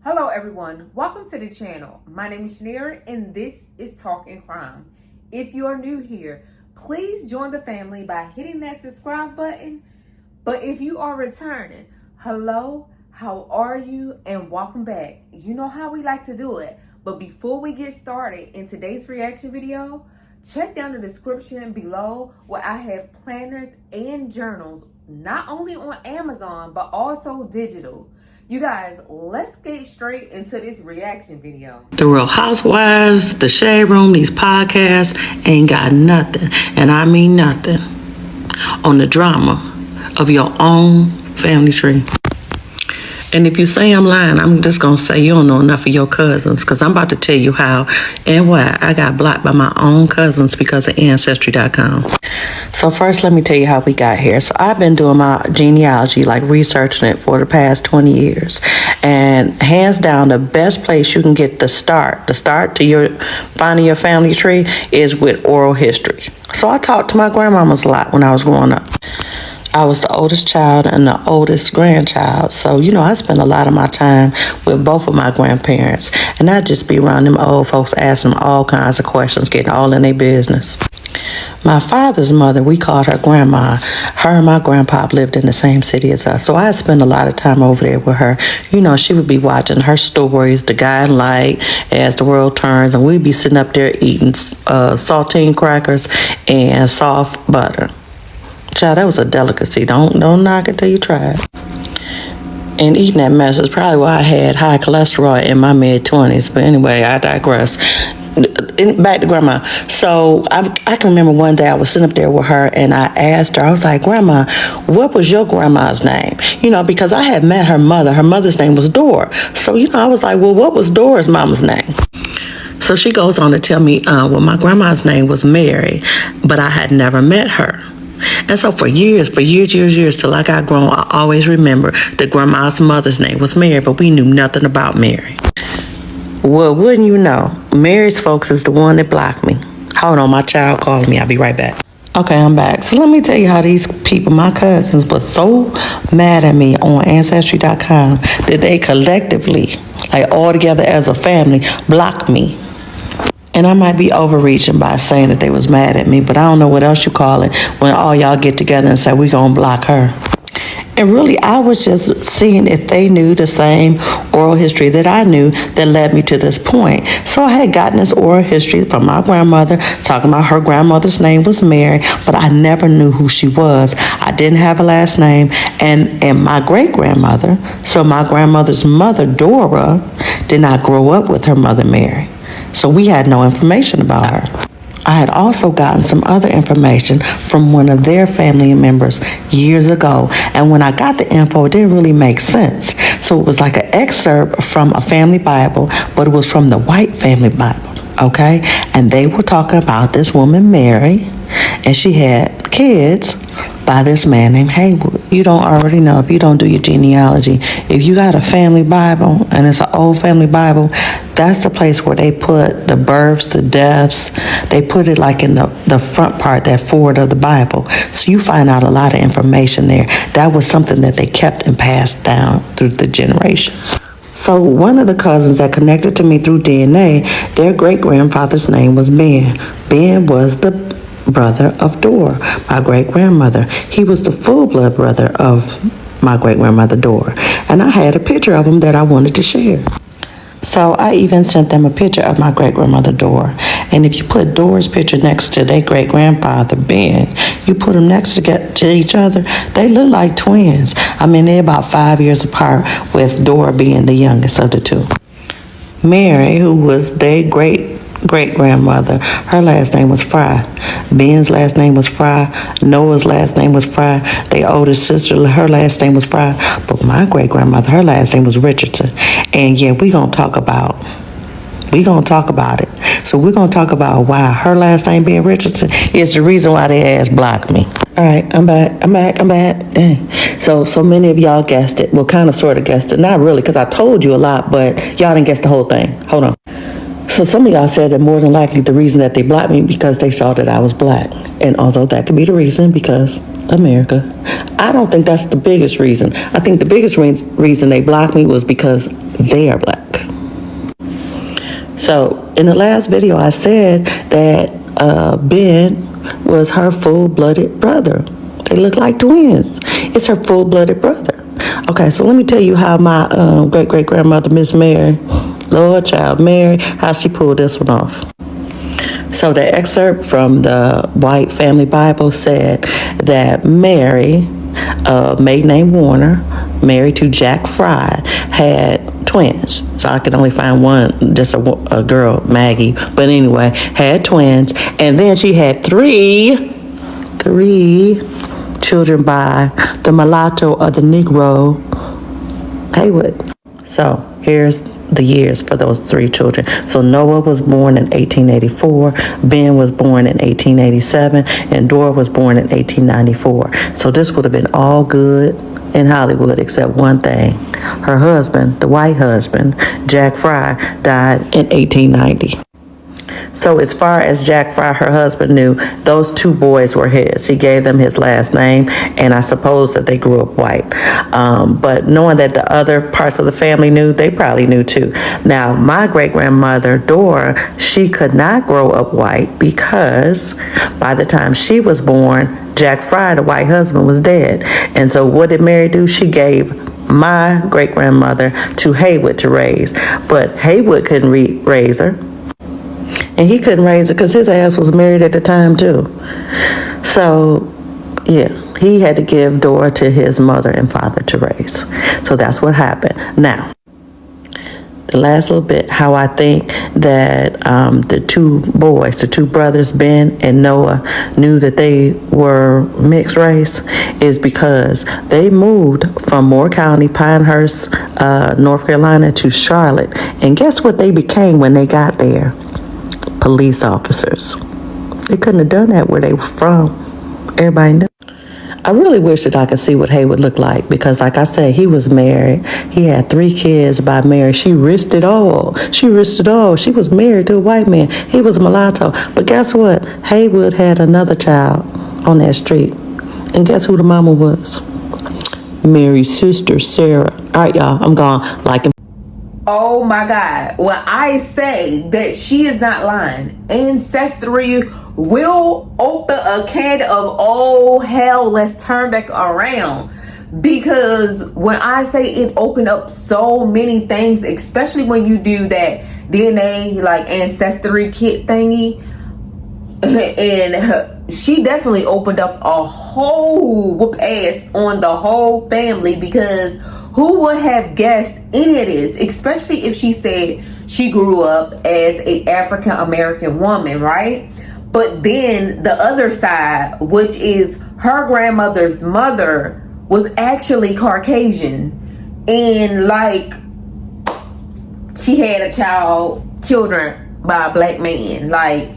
Hello everyone, welcome to the channel. My name is Shaneria and this is Talking Crime. If you are new here, please join the family by hitting that subscribe button. But if you are returning, hello, how are you, and welcome back. You know how we like to do it. But before we get started in today's reaction video, check down the description below where I have planners and journals, not only on Amazon, but also digital. You guys, let's get straight into this reaction video. The Real Housewives, the Shade Room, these podcasts ain't got nothing, and I mean nothing, on the drama of your own family tree. And if you say I'm lying, I'm just going to say you don't know enough of your cousins, because I'm about to tell you how and why I got blocked by my own cousins because of Ancestry.com. So first, let me tell you how we got here. So I've been doing my genealogy, like researching it for the past 20 years. And hands down, the best place you can get the start to your finding your family tree is with oral history. So I talked to my grandmamas a lot when I was growing up. I was the oldest child and the oldest grandchild. So, I spent a lot of my time with both of my grandparents. And I'd just be around them old folks, asking them all kinds of questions, getting all in their business. My father's mother, we called her grandma. Her and my grandpa lived in the same city as us. So I spent a lot of time over there with her. She would be watching her stories, The Guiding Light, As the World Turns. And we'd be sitting up there eating saltine crackers and soft butter. Child, that was a delicacy. Don't knock it till you try it. And eating that mess is probably why I had high cholesterol in my mid-20s. But anyway, I digress. Back to Grandma. So I can remember one day I was sitting up there with her and I asked her, I was like, Grandma, what was your grandma's name? Because I had met her mother. Her mother's name was Dora. So, I was like, well, what was Dora's mama's name? So she goes on to tell me, well, my grandma's name was Mary, but I had never met her. And so for years, till I got grown, I always remember that grandma's mother's name was Mary, but we knew nothing about Mary. Well, wouldn't you know, Mary's folks is the one that blocked me. Hold on, my child calling me. I'll be right back. Okay, I'm back. So let me tell you how these people, my cousins, were so mad at me on Ancestry.com that they collectively, like all together as a family, blocked me. And I might be overreaching by saying that they was mad at me, but I don't know what else you call it when all y'all get together and say we gonna block her. And really, I was just seeing if they knew the same oral history that I knew that led me to this point. So I had gotten this oral history from my grandmother, talking about her grandmother's name was Mary, but I never knew who she was. I didn't have a last name. And my great-grandmother, so my grandmother's mother, Dora, did not grow up with her mother, Mary. So we had no information about her. I had also gotten some other information from one of their family members years ago. And when I got the info, it didn't really make sense. So it was like an excerpt from a family Bible, but it was from the white family Bible, okay? And they were talking about this woman, Mary, and she had kids by this man named Haywood. You don't already know if you don't do your genealogy. If you got a family Bible, and it's an old family Bible, that's the place where they put the births, the deaths. They put it like in the front part, that forward of the Bible. So you find out a lot of information there. That was something that they kept and passed down through the generations. So one of the cousins that connected to me through DNA, their great-grandfather's name was Ben. Ben was the brother of Dora, my great-grandmother. He was the full-blood brother of my great-grandmother Dora. And I had a picture of him that I wanted to share. So I even sent them a picture of my great-grandmother Dora. And if you put Dora's picture next to their great-grandfather Ben, you put them next to each other, they look like twins. I mean, they're about 5 years apart, with Dora being the youngest of the two. Mary, who was their great-grandmother, her last name was Fry. Ben's last name was Fry. Noah's last name was Fry. Their oldest sister, her last name was Fry. But my great-grandmother, her last name was Richardson. And yeah, we're going to talk about it. So we're going to talk about why her last name being Richardson is the reason why they ass blocked me. All right, I'm back. Dang. So many of y'all guessed it. Well, kind of sort of guessed it. Not really, because I told you a lot, but y'all didn't guess the whole thing. Hold on. So some of y'all said that more than likely the reason that they blocked me because they saw that I was black. And although that could be the reason, because America, I don't think that's the biggest reason. I think the biggest reason they blocked me was because they are black. So in the last video, I said that Ben was her full-blooded brother. They look like twins. It's her full-blooded brother. Okay, so let me tell you how my great-great-grandmother, Miss Mary, Lord child Mary, how she pulled this one off. So the excerpt from the White Family Bible said that Mary, maiden name Warner, married to Jack Fry, had twins. So I could only find one, just a girl, Maggie. But anyway, had twins. And then she had three children by the mulatto or the Negro, Haywood. So here's the years for those three children. So Noah was born in 1884, Ben was born in 1887, and Dora was born in 1894. So this would have been all good in Hollywood except one thing. Her husband, the white husband, Jack Fry, died in 1890. So as far as Jack Fry, her husband, knew, those two boys were his. He gave them his last name, and I suppose that they grew up white. But knowing that the other parts of the family knew, they probably knew too. Now, my great-grandmother, Dora, she could not grow up white because by the time she was born, Jack Fry, the white husband, was dead. And so what did Mary do? She gave my great-grandmother to Haywood to raise. But Haywood couldn't raise her. And he couldn't raise her because his ass was married at the time too. So, yeah, he had to give Dora to his mother and father to raise. So that's what happened. Now, the last little bit, how I think that the two boys, the two brothers, Ben and Noah, knew that they were mixed race is because they moved from Moore County, Pinehurst, North Carolina to Charlotte. And guess what they became when they got there? Police officers. They couldn't have done that where they were from. Everybody knew. I really wish that I could see what Haywood looked like because, like I said, he was married. He had 3 kids by Mary. She risked it all. She was married to a white man. He was a mulatto. But guess what? Haywood had another child on that street. And guess who the mama was? Mary's sister, Sarah. All right, y'all, I'm gone. Like Oh my God. When I say that she is not lying, ancestry will open a can of oh hell, let's turn back around. Because when I say it opened up so many things, especially when you do that DNA like ancestry kit thingy, and she definitely opened up a whole whoop ass on the whole family, because who would have guessed any of this, especially if she said she grew up as a African American woman, right? But then the other side, which is her grandmother's mother, was actually Caucasian, and like she had children by a black man. Like,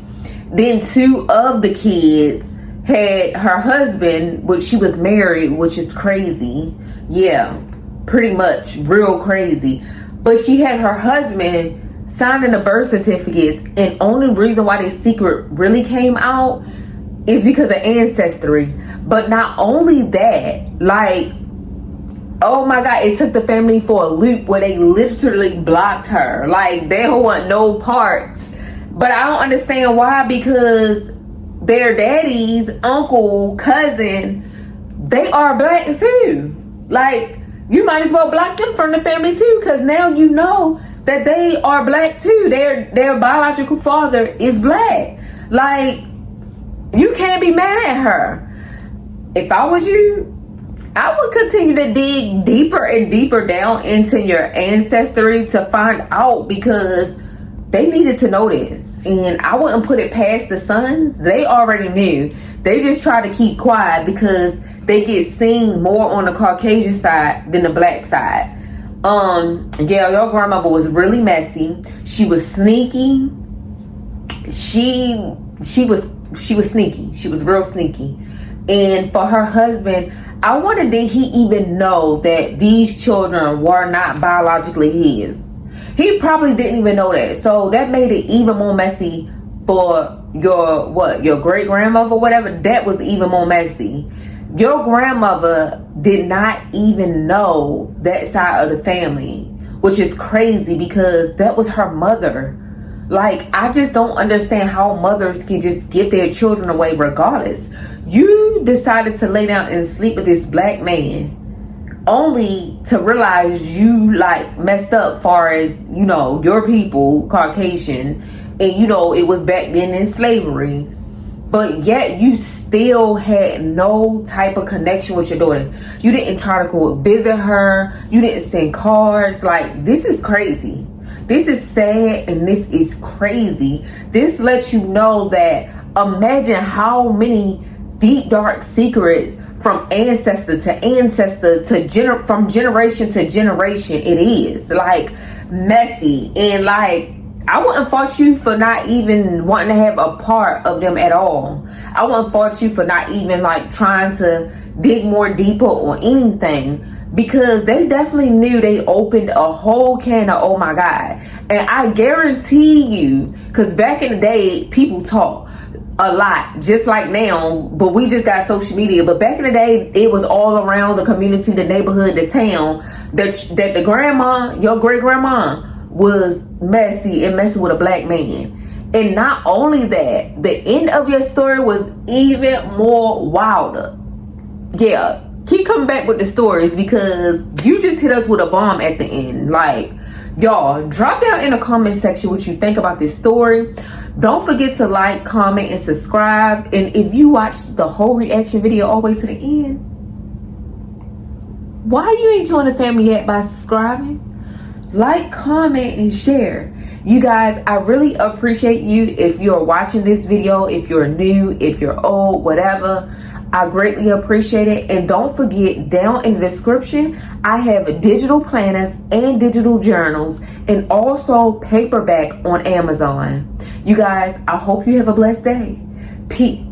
then 2 of the kids had her husband, which she was married, which is crazy. Yeah, pretty much real crazy. But she had her husband signing the birth certificates, and only reason why this secret really came out is because of ancestry. But not only that, like, oh my God, it took the family for a loop where they literally blocked her. Like, they don't want no parts. But I don't understand why, because their daddy's uncle, cousin, they are black too. Like, you might as well block them from the family too, because now you know that they are black too. Their biological father is black. Like, you can't be mad at her. If I was you, I would continue to dig deeper and deeper down into your ancestry to find out, because they needed to know this. And I wouldn't put it past the sons. They already knew. They just try to keep quiet because they get seen more on the Caucasian side than the black side. Yeah, your grandmother was really messy. She was sneaky. She was sneaky. She was real sneaky. And for her husband, I wonder, did he even know that these children were not biologically his? He probably didn't even know that. So that made it even more messy for your great grandmother, whatever. That was even more messy. Your grandmother did not even know that side of the family, which is crazy because that was her mother. Like, I just don't understand how mothers can just give their children away regardless. You decided to lay down and sleep with this black man only to realize you like messed up far as, you know, your people, Caucasian, and you know, it was back then in slavery. But yet you still had no type of connection with your daughter. You didn't try to go visit her. You didn't send cards. Like, this is crazy. This is sad and this is crazy. This lets you know that imagine how many deep, dark secrets from ancestor to ancestor to from generation to generation it is. Like, messy. And like, I wouldn't fault you for not even wanting to have a part of them at all. I wouldn't fault you for not even like trying to dig more deeper or anything, because they definitely knew they opened a whole can of oh my God. And I guarantee you, because back in the day, people talk a lot, just like now, but we just got social media. But back in the day, it was all around the community, the neighborhood, the town, that the grandma, your great grandma, was messy and messing with a black man. And not only that, the end of your story was even more wilder. Yeah, keep coming back with the stories, because you just hit us with a bomb at the end. Like, y'all, drop down in the comment section what you think about this story. Don't forget to like, comment, and subscribe. And if you watched the whole reaction video all the way to the end, why you ain't joined the family yet by subscribing? Like, comment, and share. You guys, I really appreciate you. If you're watching this video, if you're new, if you're old, whatever, I greatly appreciate it. And don't forget, down in the description, I have digital planners and digital journals, and also paperback on Amazon. You guys, I hope you have a blessed day. Peace.